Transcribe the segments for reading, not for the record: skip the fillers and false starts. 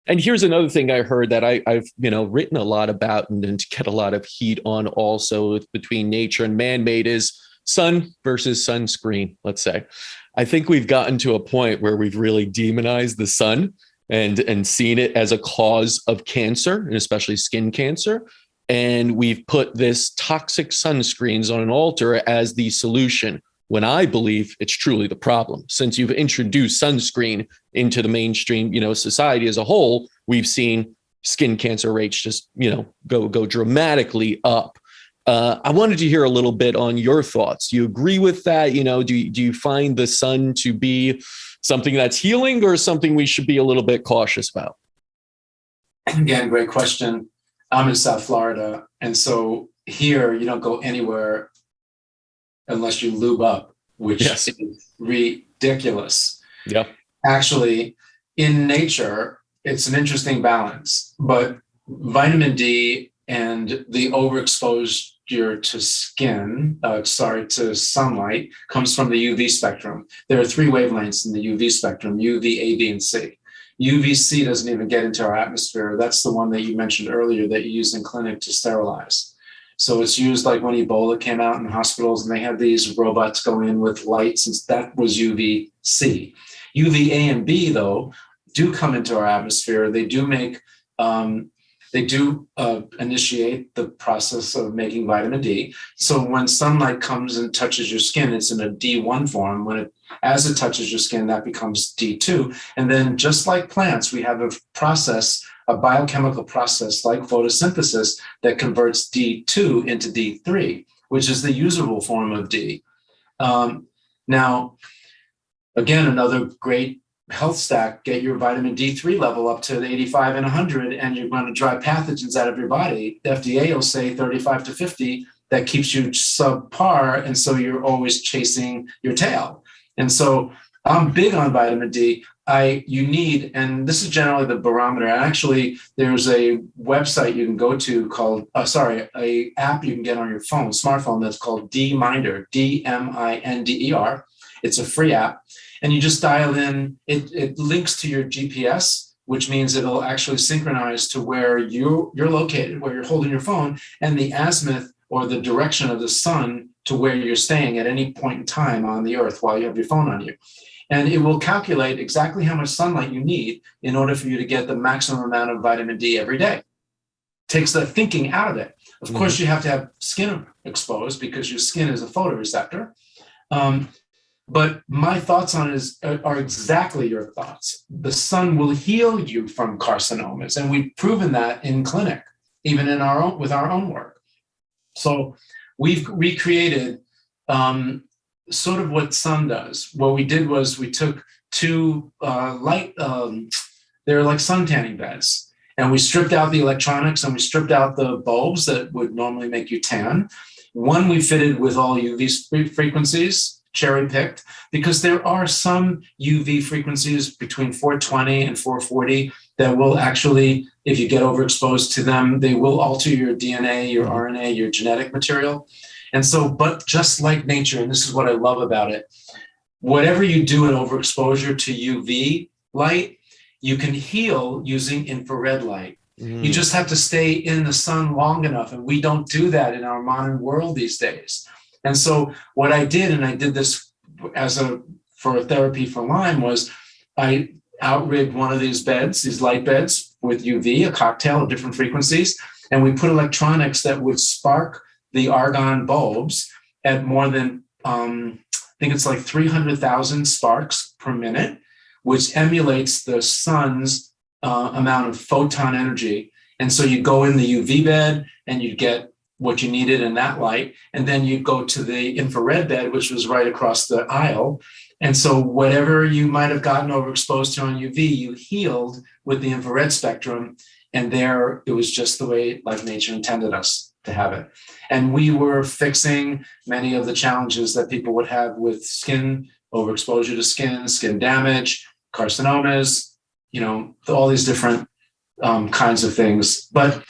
And here's another thing I heard that I've written a lot about and get a lot of heat on also between nature and man-made is sun versus sunscreen, let's say. I think we've gotten to a point where we've really demonized the sun and seen it as a cause of cancer, and especially skin cancer. And we've put this toxic sunscreens on an altar as the solution, when I believe it's truly the problem. Since you've introduced sunscreen into the mainstream, society as a whole, we've seen skin cancer rates just, go dramatically up. I wanted to hear a little bit on your thoughts. Do you agree with that? Do you find the sun to be something that's healing or something we should be a little bit cautious about? Again, great question. I'm in South Florida, and so here you don't go anywhere unless you lube up, which Yes. is ridiculous. Yeah. Actually, in nature, it's an interesting balance, but vitamin D and the overexposure to to sunlight comes from the UV spectrum. There are three wavelengths in the UV spectrum: UV, A, B, and C. UVC doesn't even get into our atmosphere. That's the one that you mentioned earlier that you use in clinic to sterilize. So it's used like when Ebola came out in hospitals and they had these robots go in with lights, and that was UVC. UVA and B, though, do come into our atmosphere. They do initiate the process of making vitamin D. So when sunlight comes and touches your skin, it's in a D1 form. As it touches your skin, that becomes D2. And then just like plants, we have a biochemical process like photosynthesis that converts D2 into D3, which is the usable form of D. Now, again, another great health stack: get your vitamin D3 level up to 85 and 100, and you're going to drive pathogens out of your body. The FDA will say 35 to 50. That keeps you subpar, and so you're always chasing your tail. And so I'm big on vitamin D. You need, and this is generally the barometer. Actually, there's a website you can go to called, a app you can get on your phone, smartphone, that's called D-Minder, D-M-I-N-D-E-R. It's a free app. And you just dial in, it links to your GPS, which means it'll actually synchronize to where you're located, where you're holding your phone, and the azimuth or the direction of the sun to where you're staying at any point in time on the earth while you have your phone on you. And it will calculate exactly how much sunlight you need in order for you to get the maximum amount of vitamin D every day. Takes the thinking out of it. Of course, you have to have skin exposed because your skin is a photoreceptor. But my thoughts on it are exactly your thoughts. The sun will heal you from carcinomas, and we've proven that in clinic, even with our own work. So we've recreated sort of what sun does. What we did was we took two they're like sun tanning beds, and we stripped out the electronics and we stripped out the bulbs that would normally make you tan. One we fitted with all UV frequencies, cherry-picked, because there are some UV frequencies between 420 and 440 that will actually, if you get overexposed to them, they will alter your DNA, your RNA, your genetic material. And so, but just like nature, and this is what I love about it, whatever you do in overexposure to UV light, you can heal using infrared light. You just have to stay in the sun long enough, and we don't do that in our modern world these days. And so what I did, and I did this for a therapy for Lyme, was I outrigged one of these beds, these light beds with UV, a cocktail of different frequencies, and we put electronics that would spark the argon bulbs at more than, I think it's like 300,000 sparks per minute, which emulates the sun's amount of photon energy. And so you go in the UV bed and you get what you needed in that light. And then you go to the infrared bed, which was right across the aisle. And so whatever you might have gotten overexposed to on UV, you healed with the infrared spectrum. And there it was just the way like nature intended us to have it. And we were fixing many of the challenges that people would have with skin, overexposure to skin damage, carcinomas, all these different kinds of things. But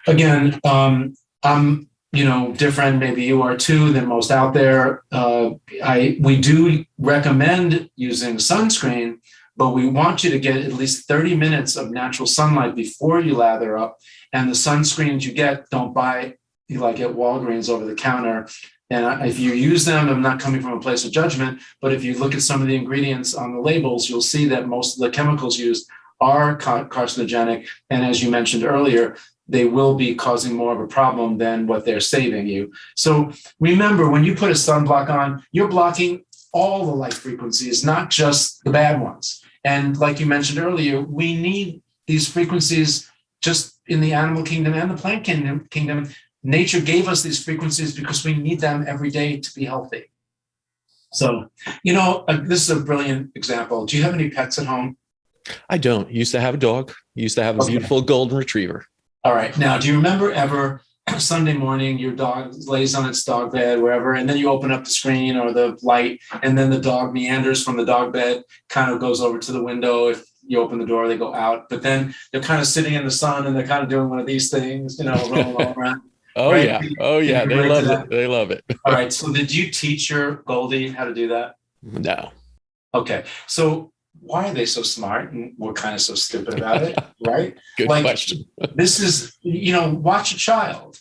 again, I'm, different, maybe you are too, than most out there. We do recommend using sunscreen, but we want you to get at least 30 minutes of natural sunlight before you lather up. And the sunscreens you get, don't buy like at Walgreens over the counter. And if you use them, I'm not coming from a place of judgment, but if you look at some of the ingredients on the labels, you'll see that most of the chemicals used are carcinogenic. And as you mentioned earlier, they will be causing more of a problem than what they're saving you. So remember, when you put a sunblock on, you're blocking all the light frequencies, not just the bad ones. And like you mentioned earlier, we need these frequencies just in the animal kingdom and the plant kingdom. Nature gave us these frequencies because we need them every day to be healthy. So, this is a brilliant example. Do you have any pets at home? I don't. Used to have a dog. Used to have a beautiful golden retriever. All right. Now, do you remember ever Sunday morning, your dog lays on its dog bed, wherever, and then you open up the screen or the light, and then the dog meanders from the dog bed, kind of goes over to the window. If you open the door, they go out, but then they're kind of sitting in the sun and they're kind of doing one of these things, rolling all around. Oh, right? yeah. Oh, yeah. They love it. They love it. All right. So did you teach your Goldie how to do that? No. Okay. So why are they so smart and we're kind of so stupid about it? Right? Good question. This is, watch a child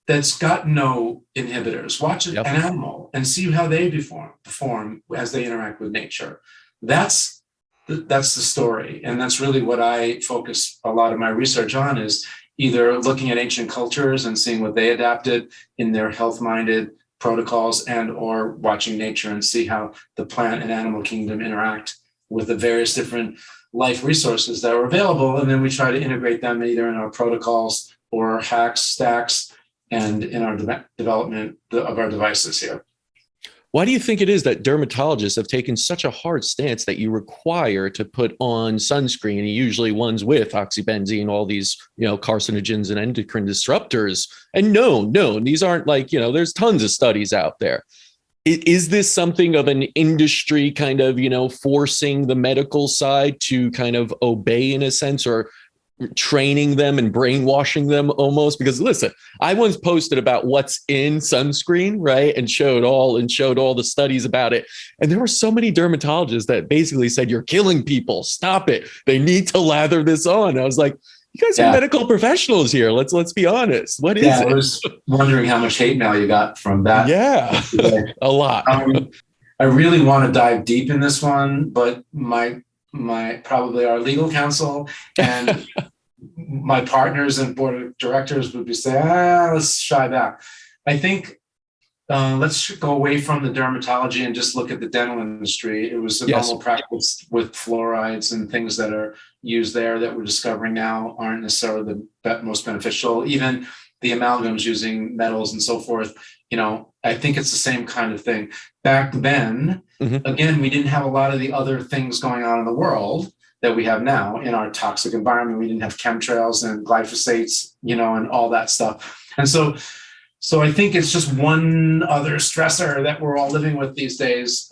that's got no inhibitors. Watch an animal and see how they perform as they interact with nature. That's the story. And that's really what I focus a lot of my research on, is either looking at ancient cultures and seeing what they adapted in their health-minded protocols, and or watching nature and see how the plant and animal kingdom interact with the various different life resources that are available. And then we try to integrate them either in our protocols or hacks, stacks, and in our development of our devices here. Why do you think it is that dermatologists have taken such a hard stance that you require to put on sunscreen, and usually ones with oxybenzene, all these, carcinogens and endocrine disruptors? And no, these aren't like, there's tons of studies out there. Is this something of an industry kind of, forcing the medical side to kind of obey in a sense, or training them and brainwashing them almost? Because listen, I once posted about what's in sunscreen, right? And showed all the studies about it. And there were so many dermatologists that basically said, you're killing people. Stop it. They need to lather this on. I was like, you guys are medical professionals here. Let's be honest. What is it? I was wondering how much hate mail you got from that. Yeah, a lot. I really want to dive deep in this one, but my probably our legal counsel and my partners and board of directors would be saying, let's shy back. I think let's go away from the dermatology and just look at the dental industry. It was a normal practice with fluorides and things that are used there that we're discovering now aren't necessarily the most beneficial. Even the amalgams using metals and so forth, I think it's the same kind of thing. Back then, again, we didn't have a lot of the other things going on in the world that we have now in our toxic environment. We didn't have chemtrails and glyphosates, and all that stuff. And so I think it's just one other stressor that we're all living with these days.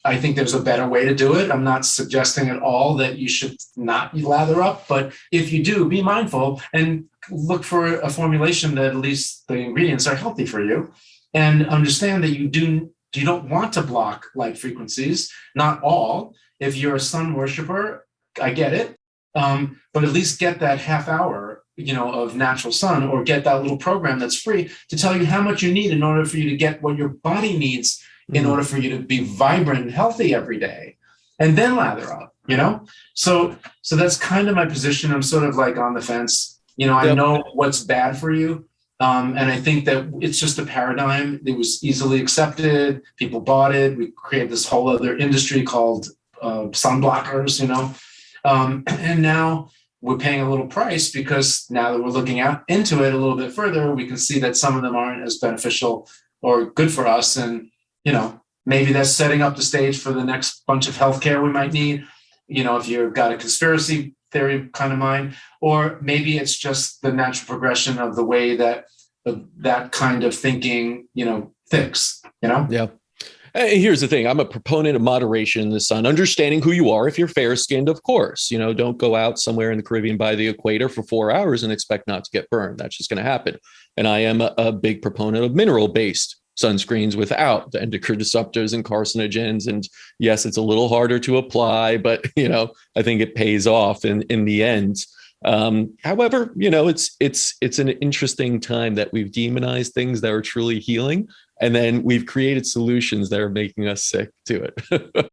I think there's a better way to do it. I'm not suggesting at all that you should not lather up, but if you do, be mindful and look for a formulation that at least the ingredients are healthy for you, and understand that you don't want to block light frequencies, not all. If you're a sun worshiper, I get it, but at least get that half hour, of natural sun, or get that little program that's free to tell you how much you need in order for you to get what your body needs in order for you to be vibrant and healthy every day, and then lather up, So that's kind of my position. I'm sort of like on the fence. I know what's bad for you. And I think that it's just a paradigm. It was easily accepted. People bought it. We created this whole other industry called sun blockers, and now we're paying a little price, because now that we're looking into it a little bit further, we can see that some of them aren't as beneficial or good for us. And, maybe that's setting up the stage for the next bunch of healthcare we might need, if you've got a conspiracy theory kind of mind, or maybe it's just the natural progression of the way that that kind of thinking, thinks, Yeah. Here's the thing. I'm a proponent of moderation in the sun, understanding who you are. If you're fair skinned, of course, don't go out somewhere in the Caribbean by the equator for 4 hours and expect not to get burned. That's just going to happen. And I am a big proponent of mineral based sunscreens without the endocrine disruptors and carcinogens. And yes, it's a little harder to apply, but I think it pays off in the end. However, it's an interesting time that we've demonized things that are truly healing, and then we've created solutions that are making us sick to it.